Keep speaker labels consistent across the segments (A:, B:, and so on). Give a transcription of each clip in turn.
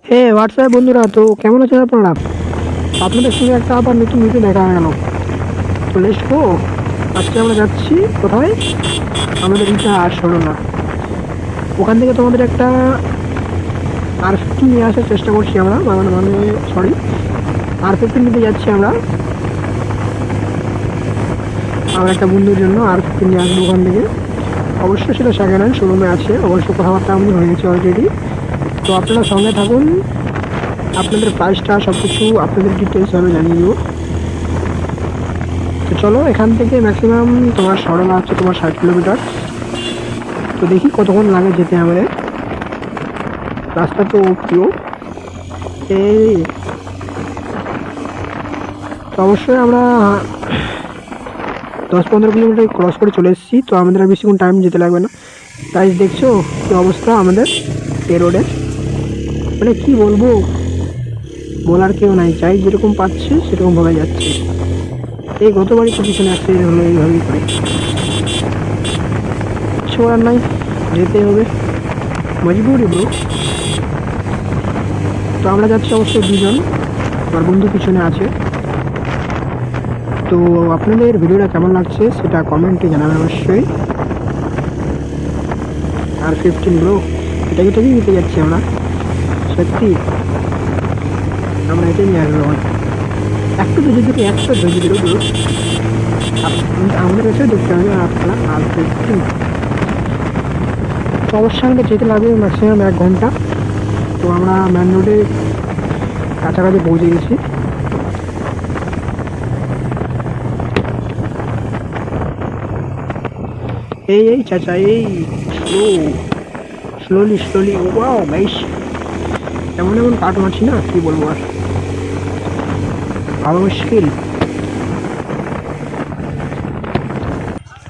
A: হে WhatsApp বন্ধুরা, তো কেমন আছেন আপনারা? আপনাদের সঙ্গে একটা আবার নতুন ভিডিও দেখা গেল। তো লেটস গো। আজকে আমরা যাচ্ছি কোথায়? আমাদের ইতিহাস সরলা। ওখান থেকে তোমাদের একটা R15 নিয়ে আসার চেষ্টা করছি আমরা, মানে সরি, R15 নিতে যাচ্ছি আমরা। আমার একটা বন্ধুর জন্য R15 নিয়ে আসবো ওখান থেকে। অবশ্যই সেটা সেকেন্ড হ্যান্ড শোরুমে আছে, অবশ্য কথাবার্তা আমাদের হয়ে গেছে অলরেডি। তো আপনারা সঙ্গে থাকুন, আপনাদের প্রাইসটা সব কিছু আপনাদের ডিটেলস আমি জানিয়ে দেবো। তো চলো, এখান থেকে ম্যাক্সিমাম তোমার সরলা হচ্ছে তোমার 60 কিলোমিটার। তো দেখি কতক্ষণ লাগে যেতে আমাদের। রাস্তা তো প্রিয় এই। তো অবশ্যই আমরা 10-15 কিলোমিটার ক্রস করে চলে এসেছি। তো আমাদের আর বেশিক্ষণ টাইম যেতে লাগবে না। তাই দেখছো কি অবস্থা আমাদের এই রোডের, মানে কি বলবো, বলার কেউ নাই। চাই যেরকম পাচ্ছে সেরকম ভাবে যাচ্ছে। এই গতবারই তো পিছনে অ্যাক্সিডেন্ট হলো এইভাবেই করে। কিছু করার নাই, যেতে হবে, মজবুরি ব্রো। তো আমরা যাচ্ছি অবশ্যই দুজন, আমার বন্ধু পিছনে আছে। তো আপনাদের ভিডিওটা কেমন লাগছে সেটা কমেন্টে জানাবেন অবশ্যই। R15 ব্রো, এটাকে নিতে যাচ্ছি আমরা। সত্যি আমরা এটাই নিয়ে আসবো। একটু ধৈর্য ধরে, একটু ধৈর্য ধরে ব্রো। আমাদের কাছেও দেখতে হবে আপনারা R15। তো অবশ্যই আমাদের যেতে লাগবে ম্যাক্সিমাম 1 ঘন্টা। তো আমরা ম্যান রোডে কাছাকাছি পৌঁছে গেছি। এই চাচা, এই স্লোলি ওয়াও গাইস, এমন এমন কাট মারছি না, কি বলবো আর, ভালো মুশকিল।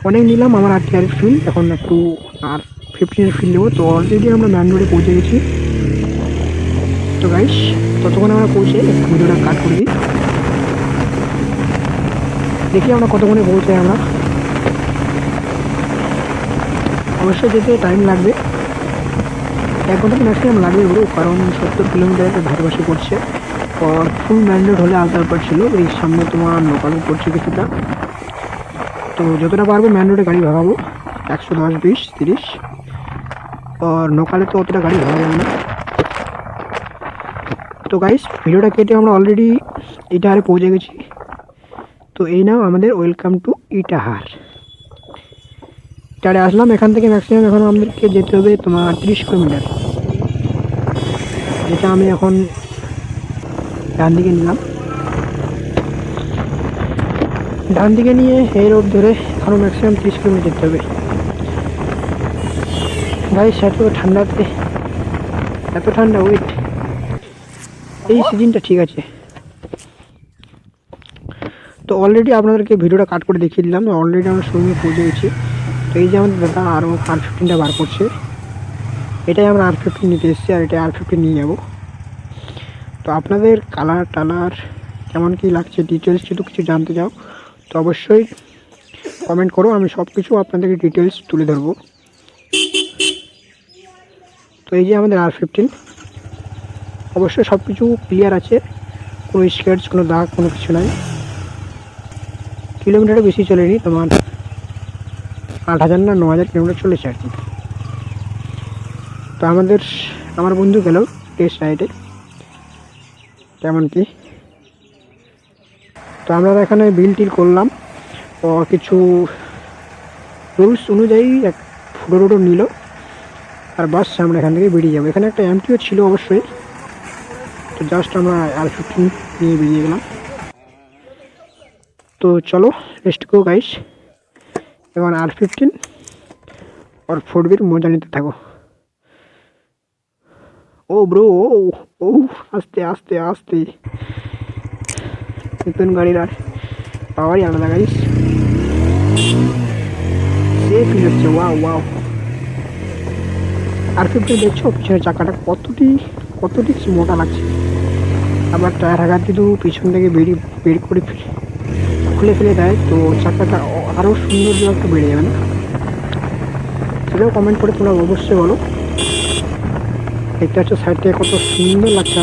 A: অনেক নিলাম আমার RTR ফিল, এখন একটু R15 ফিল নেবো। তো অলরেডি আমরা ম্যান রোডে পৌঁছে গেছি। তো গাইস, ততক্ষণ আমরা পৌঁছে ভিডিওটা কাট করে দিই। দেখি আমরা কতক্ষণে পৌঁছাই আমরা। অবশ্যই যেতে টাইম লাগবে, 1 ঘন্টা তো ম্যাক্সিমাম লাগবে বলো, কারণ 70 কিলোমিটারের ধারবাসী পড়ছে। আর ফুল ম্যান্ডেট হলে আলাদা ব্যাপার ছিল। এই সামনে তোমার লোকালও পড়ছে কিছুটা। তো যতটা পারবো ম্যান রোডে গাড়ি ভাগাবো, 110, 20, 30। আর লোকালে তো অতটা গাড়ি ভাগা যাবে না। তো গাইস, ভিডিওটা কেটে আমরা অলরেডি ইটাহারে পৌঁছে গেছি। তো এই নাও আমাদের ওয়েলকাম টু ইটাহার। ইটাহারে আসলাম, এখান থেকে ম্যাক্সিমাম এখন আমাদেরকে যেতে হবে তোমার 30 কিলোমিটার, যেটা আমি এখন ডান দিকে নিলাম। ডান দিকে নিয়ে এই রোড ধরে এখনও ম্যাক্সিমাম 30 কিলোমিটার যেতে হবে। গাইস, এত ঠান্ডা ওয়েট, এই সিজনটা ঠিক আছে। তো অলরেডি আপনাদেরকে ভিডিওটা কাট করে দেখিয়ে দিলাম। অলরেডি আমরা শোরুমে পৌঁছে গেছি। তো এই যে আমাদের দাদা আরও R15টা বার করছে। এটাই আমরা R15 নিতে এসেছি, আর এটাই R15 নিয়ে যাব। তো আপনাদের কালার টালার কেমন কী লাগছে, ডিটেলস যদি কিছু জানতে চাও তো অবশ্যই কমেন্ট করো, আমি সব কিছু আপনাদেরকে ডিটেলস তুলে ধরবো। তো এই যে আমাদের R15, অবশ্যই সব কিছু ক্লিয়ার আছে, কোনো স্ক্র্যাচ, কোনো দাগ, কোনো কিছু নাই। কিলোমিটারে বেশি চলেনি, তোমার 8,000 না 9,000 কিলোমিটার চলেছে আর কি। তো আমার বন্ধু গেল টেস্ট রাইডে, কেমন কি। তো আমরা এখানে বিল টিল করলাম, ও কিছু রুলস অনুযায়ী এক ফটো নিল, আর বাস আমরা এখান থেকে বেরিয়ে যাবো। এখানে একটা এমটিও ছিল অবশ্যই। তো জাস্ট আমরা R15 নিয়ে বেরিয়ে গেলাম। তো চলো, লেটস গো গাইস, এবার R15 আর 4Bর মজা নিতে থাকো। ও ব্রো, ও আস্তে আস্তে আস্তে, নতুন গাড়ির আর পাওয়ারই আলাদা গাইস, সে ফিল হচ্ছে। ওয়াও, R15 দেখছো পিছনের চাকাটা কতটি মোটা লাগছে। আবার টায়ার হাগার কিন্তু পিছন থেকে বের করে খুলে ফেলে দেয়, তো চাকাটা আরও সুন্দর একটু বেড়ে যাবে না? সেটাও কমেন্ট করে তোমরা অবশ্যই বলো। দেখতে পাচ্ছ সাইড থেকে কত সুন্দর লাগছে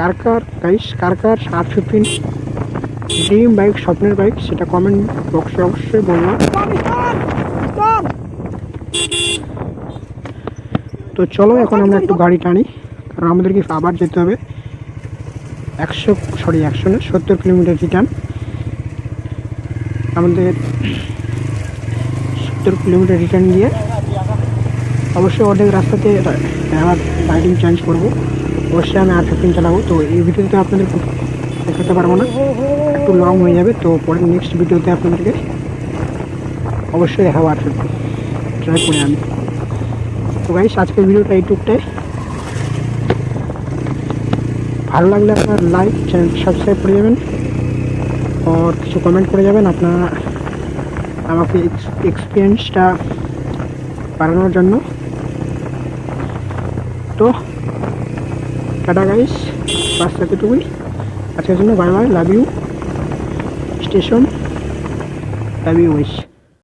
A: R15। কার কার R15 ড্রিম বাইক, স্বপ্নের বাইক, সেটা কমেন্ট বক্সে অবশ্যই বললাম। তো চলো এখন আমরা একটু গাড়ি টানি, কারণ আমাদেরকে আবার যেতে হবে 170 কিলোমিটার রিটার্ন। আমাদের 70 কিলোমিটার রিটার্ন দিয়ে অবশ্যই অর্ধেক রাস্তাতে আবার রাইডিং চেঞ্জ করবো। অবশ্যই আমি R15 চালাবো। তো এই ভিডিওতে আপনাদের দেখাতে পারবো না, একটু লং হয়ে যাবে। তো পরের নেক্সট ভিডিওতে আপনাদেরকে অবশ্যই দেখাবো R15 ট্রাই করে আমি। তো গাইস আজকের ভিডিওটা এইটুকটাই। ভালো লাগলে আপনার লাইক, চ্যানেল সাবস্ক্রাইব করে যাবেন, আর কিছু কমেন্ট করে যাবেন আপনারা আমাকে এক্সপিরিয়েন্সটা বাড়ানোর জন্য। তো টাটা গাইস, বাস এতটুকুই আজকের জন্য। Bye bye, love you station, love you guys.